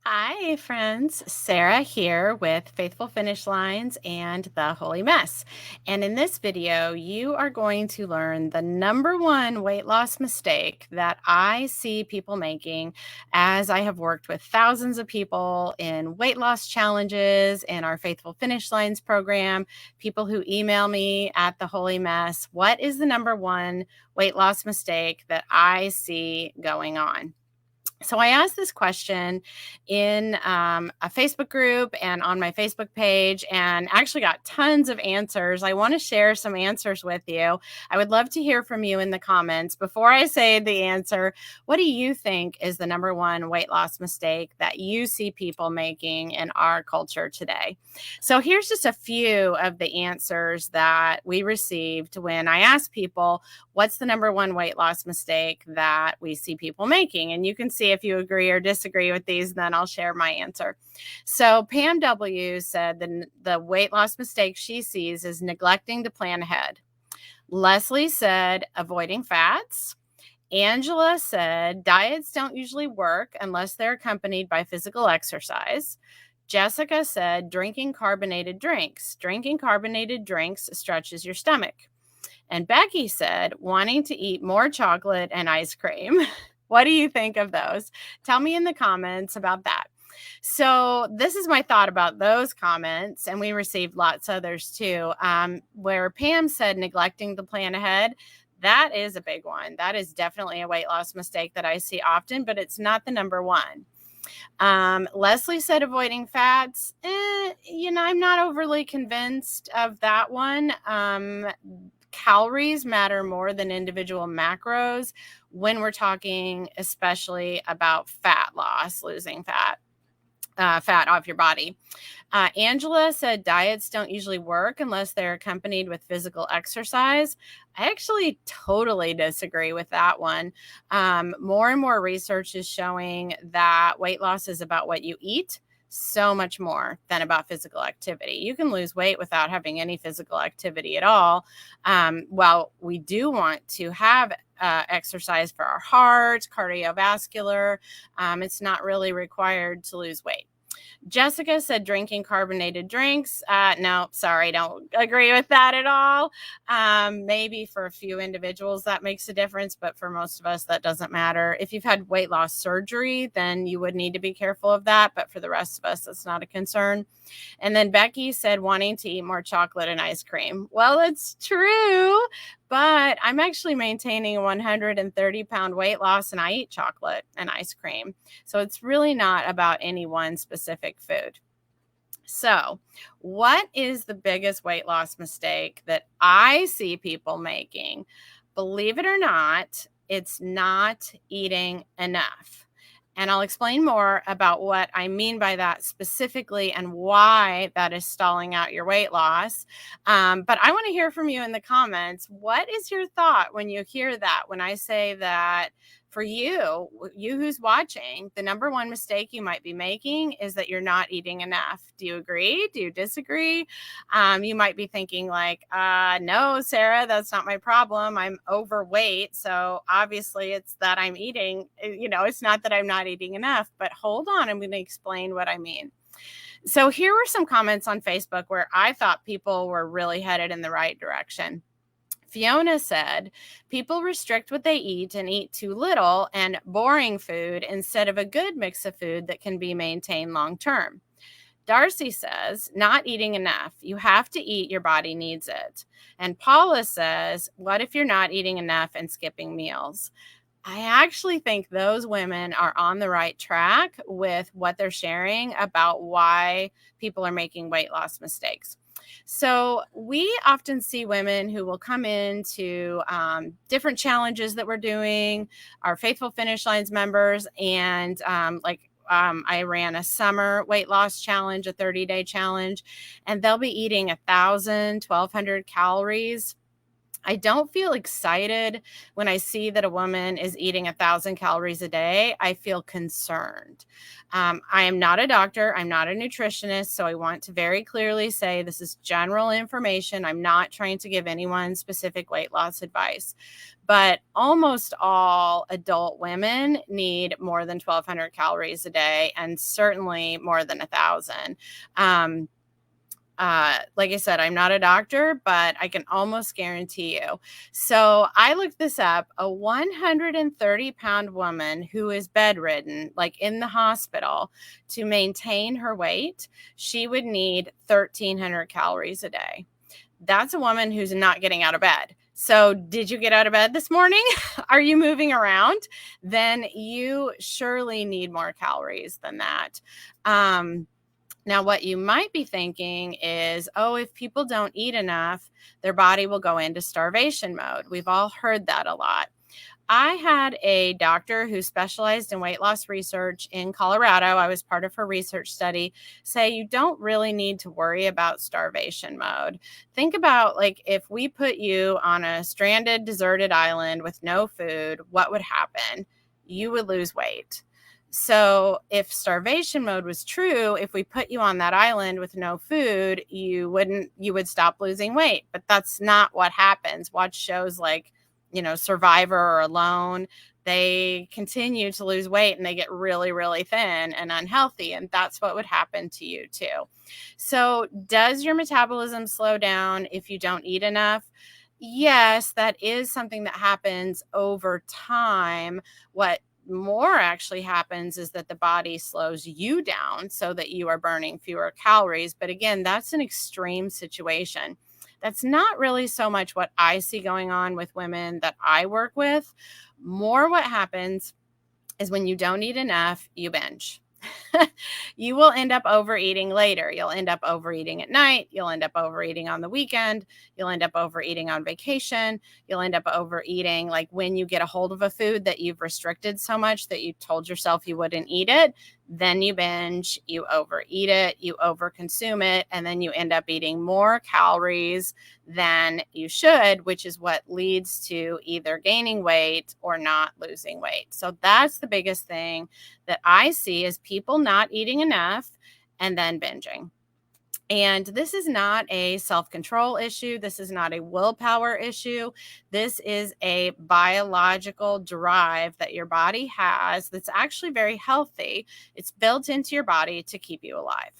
Hi, friends. Sarah here with Faithful Finish Lines and The Holy Mess. And in this video, you are going to learn the number one weight loss mistake that I see people making as I have worked with thousands of people in weight loss challenges in our Faithful Finish Lines program, people who email me at The Holy Mess. What is the number one weight loss mistake that I see going on? So I asked this question in a Facebook group and on my Facebook page, and actually got tons of answers. I want to share some answers with you. I would love to hear from you in the comments. Before I say the answer, what do you think is the number one weight loss mistake that you see people making in our culture today? So here's just a few of the answers that we received when I asked people, what's the number one weight loss mistake that we see people making? And you can see if you agree or disagree with these, then I'll share my answer. So Pam W said the weight loss mistake she sees is neglecting to plan ahead. Leslie said avoiding fats. Angela said diets don't usually work unless they're accompanied by physical exercise. Jessica said drinking carbonated drinks. Drinking carbonated drinks stretches your stomach. And Becky said wanting to eat more chocolate and ice cream. What do you think of those? Tell me in the comments about that. So this is my thought about those comments, and we received lots of others too, where Pam said neglecting to plan ahead. That is a big one. That is definitely a weight loss mistake that I see often, but it's not the number one. Leslie said avoiding fats. I'm not overly convinced of that one. Calories matter more than individual macros when we're talking especially about fat loss, losing fat off your body. Angela said diets don't usually work unless they're accompanied with physical exercise. I actually totally disagree with that one. More and more research is showing that weight loss is about what you eat so much more than about physical activity. You can lose weight without having any physical activity at all. While we do want to have exercise for our heart, cardiovascular, it's not really required to lose weight. Jessica said drinking carbonated drinks. No, sorry, don't agree with that at all. Maybe for a few individuals that makes a difference, but for most of us, that doesn't matter. If you've had weight loss surgery, then you would need to be careful of that. But for the rest of us, that's not a concern. And then Becky said wanting to eat more chocolate and ice cream. Well, it's true, but I'm actually maintaining a 130-pound weight loss and I eat chocolate and ice cream. So it's really not about any one specific food. So, what is the biggest weight loss mistake that I see people making? Believe it or not, it's not eating enough. And I'll explain more about what I mean by that specifically and why that is stalling out your weight loss. But I want to hear from you in the comments. What is your thought when you hear that? When I say that for you who's watching, the number one mistake you might be making is that you're not eating enough. Do you agree? Do you disagree? You might be thinking like, no, Sarah, that's not my problem. I'm overweight. So obviously it's that I'm eating, it's not that I'm not eating enough, but hold on, I'm going to explain what I mean. So here were some comments on Facebook where I thought people were really headed in the right direction. Fiona said, people restrict what they eat and eat too little and boring food instead of a good mix of food that can be maintained long term. Darcy says, not eating enough. You have to eat, your body needs it. And Paula says, what if you're not eating enough and skipping meals? I actually think those women are on the right track with what they're sharing about why people are making weight loss mistakes. So we often see women who will come into different challenges that we're doing, our Faithful Finish Lines members, and I ran a summer weight loss challenge, a 30-day challenge, and they'll be eating 1,000, 1,200 calories I don't feel excited when I see that a woman is eating 1,000 calories a day. I feel concerned. I am not a doctor. I'm not a nutritionist. So I want to very clearly say this is general information. I'm not trying to give anyone specific weight loss advice. But almost all adult women need more than 1,200 calories a day, and certainly more than 1,000. Like I said, I'm not a doctor, but I can almost guarantee you. So I looked this up. A 130-pound woman who is bedridden, like in the hospital, to maintain her weight, she would need 1,300 calories a day. That's a woman who's not getting out of bed. So did you get out of bed this morning? Are you moving around? Then you surely need more calories than that. Now, what you might be thinking is, oh, if people don't eat enough, their body will go into starvation mode. We've all heard that a lot. I had a doctor who specialized in weight loss research in Colorado. I was part of her research study. Say you don't really need to worry about starvation mode. Think about, like, if we put you on a stranded, deserted island with no food, what would happen? You would lose weight. So if starvation mode was true, if we put you on that island with no food, you would stop losing weight. But that's not what happens. Watch shows like, Survivor or Alone. They continue to lose weight and they get really, really thin and unhealthy. And that's what would happen to you too. So does your metabolism slow down if you don't eat enough? Yes, that is something that happens over time. What more actually happens is that the body slows you down so that you are burning fewer calories. But again, that's an extreme situation. That's not really so much what I see going on with women that I work with. More what happens is when you don't eat enough, you binge. You will end up overeating later. You'll end up overeating at night. You'll end up overeating on the weekend. You'll end up overeating on vacation. You'll end up overeating like when you get a hold of a food that you've restricted so much that you told yourself you wouldn't eat it. Then you binge, you overeat it, you overconsume it, and then you end up eating more calories than you should, which is what leads to either gaining weight or not losing weight. So that's the biggest thing that I see is people not eating enough and then binging. And this is not a self-control issue. This is not a willpower issue. This is a biological drive that your body has that's actually very healthy. It's built into your body to keep you alive.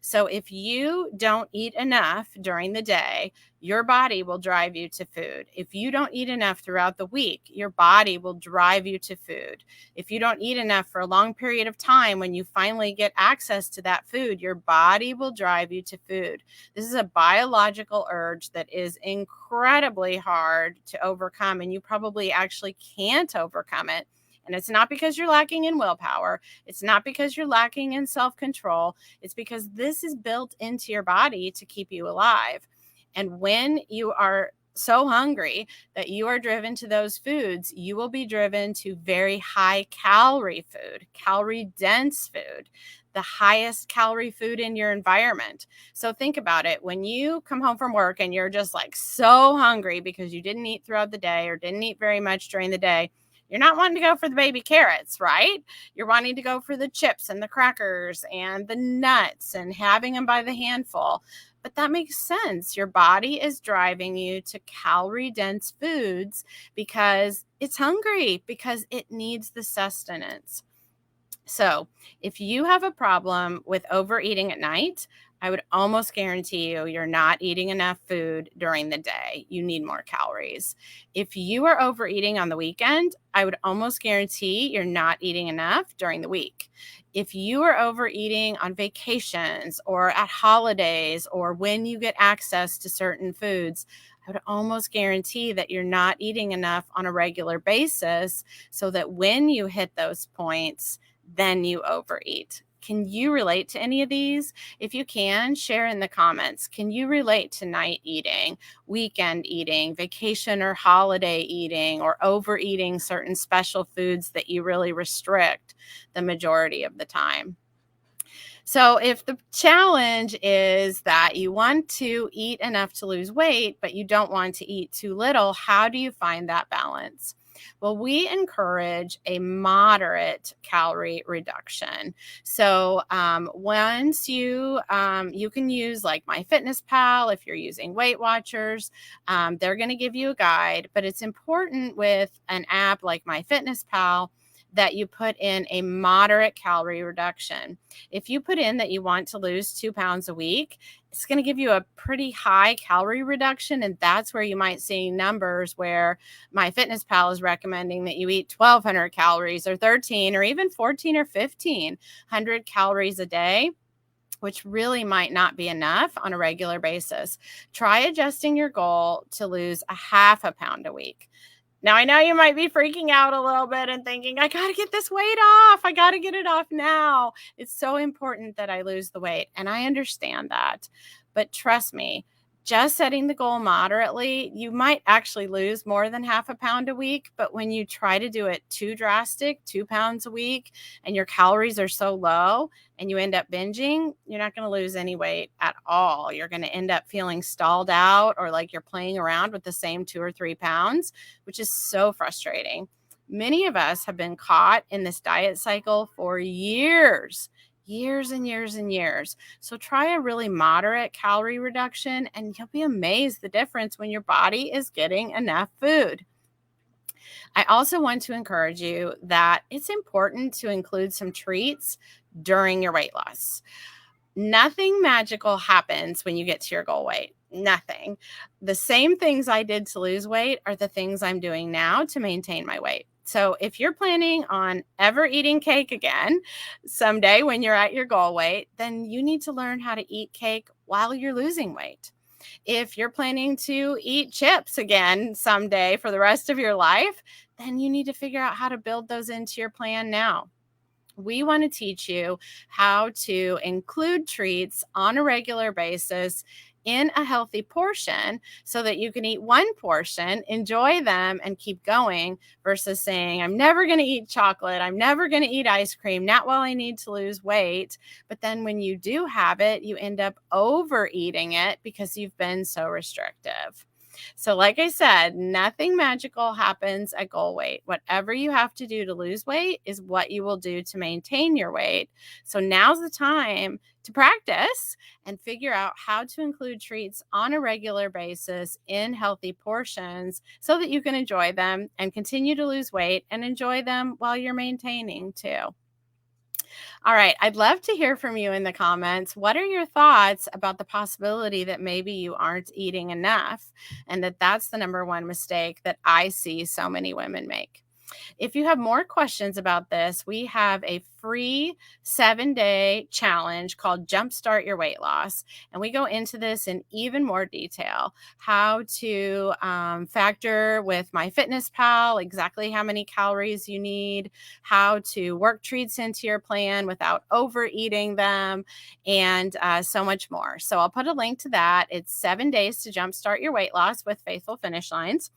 So if you don't eat enough during the day, your body will drive you to food. If you don't eat enough throughout the week, your body will drive you to food. If you don't eat enough for a long period of time, when you finally get access to that food, your body will drive you to food. This is a biological urge that is incredibly hard to overcome, and you probably actually can't overcome it. And it's not because you're lacking in willpower. It's not because you're lacking in self-control. It's because this is built into your body to keep you alive. And when you are so hungry that you are driven to those foods, you will be driven to very high calorie food, calorie dense food, the highest calorie food in your environment. So think about it. When you come home from work and you're just like so hungry because you didn't eat throughout the day or didn't eat very much during the day, you're not wanting to go for the baby carrots, right? You're wanting to go for the chips and the crackers and the nuts and having them by the handful. But that makes sense. Your body is driving you to calorie-dense foods because it's hungry, because it needs the sustenance. So if you have a problem with overeating at night, I would almost guarantee you're not eating enough food during the day. You need more calories. If you are overeating on the weekend, I would almost guarantee you're not eating enough during the week. If you are overeating on vacations or at holidays or when you get access to certain foods, I would almost guarantee that you're not eating enough on a regular basis so that when you hit those points, then you overeat. Can you relate to any of these? If you can, share in the comments. Can you relate to night eating, weekend eating, vacation or holiday eating, or overeating certain special foods that you really restrict the majority of the time? So if the challenge is that you want to eat enough to lose weight, but you don't want to eat too little, how do you find that balance? Well, we encourage a moderate calorie reduction. So once you can use like MyFitnessPal if you're using Weight Watchers, they're going to give you a guide. But it's important with an app like MyFitnessPal that you put in a moderate calorie reduction. If you put in that you want to lose 2 pounds a week, it's going to give you a pretty high calorie reduction. And that's where you might see numbers where MyFitnessPal is recommending that you eat 1,200 calories or 13 or even 14 or 1,500 calories a day, which really might not be enough on a regular basis. Try adjusting your goal to lose a half a pound a week. Now, I know you might be freaking out a little bit and thinking, I got to get this weight off. I got to get it off now. It's so important that I lose the weight. And I understand that. But trust me, just setting the goal moderately, you might actually lose more than half a pound a week. But when you try to do it too drastic, 2 pounds a week, and your calories are so low and you end up binging, you're not going to lose any weight at all. You're going to end up feeling stalled out or like you're playing around with the same 2 or 3 pounds, which is so frustrating. Many of us have been caught in this diet cycle for years and years and years. So try a really moderate calorie reduction and you'll be amazed the difference when your body is getting enough food. I also want to encourage you that it's important to include some treats during your weight loss. Nothing magical happens when you get to your goal weight. Nothing. The same things I did to lose weight are the things I'm doing now to maintain my weight. So if you're planning on ever eating cake again someday when you're at your goal weight, then you need to learn how to eat cake while you're losing weight. If you're planning to eat chips again someday for the rest of your life, then you need to figure out how to build those into your plan now. We want to teach you how to include treats on a regular basis in a healthy portion so that you can eat one portion, enjoy them, and keep going versus saying, I'm never going to eat chocolate. I'm never going to eat ice cream, not while I need to lose weight. But then when you do have it, you end up overeating it because you've been so restrictive. So like I said, nothing magical happens at goal weight. Whatever you have to do to lose weight is what you will do to maintain your weight. So now's the time to practice and figure out how to include treats on a regular basis in healthy portions so that you can enjoy them and continue to lose weight and enjoy them while you're maintaining too. All right. I'd love to hear from you in the comments. What are your thoughts about the possibility that maybe you aren't eating enough and that that's the number one mistake that I see so many women make? If you have more questions about this, we have a free 7-day challenge called Jumpstart Your Weight Loss. And we go into this in even more detail, how to factor with MyFitnessPal, exactly how many calories you need, how to work treats into your plan without overeating them, and so much more. So I'll put a link to that. It's 7 days to jumpstart your weight loss with faithful finish lines.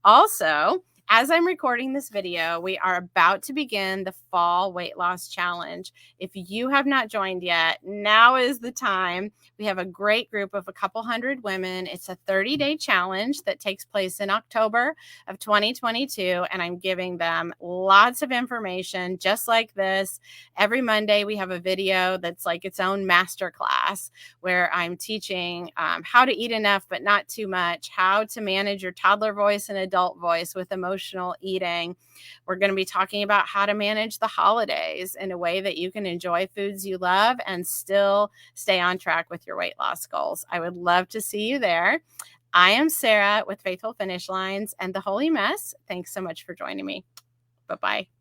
Also, as I'm recording this video, we are about to begin the fall weight loss challenge. If you have not joined yet, now is the time. We have a great group of a couple hundred women. It's a 30-day challenge that takes place in October of 2022, and I'm giving them lots of information just like this. Every Monday, we have a video that's like its own masterclass where I'm teaching how to eat enough but not too much, how to manage your toddler voice and adult voice with emotional eating. We're going to be talking about how to manage the holidays in a way that you can enjoy foods you love and still stay on track with your weight loss goals. I would love to see you there. I am Sarah with Faithful Finish Lines and The Holy Mess. Thanks so much for joining me. Bye-bye.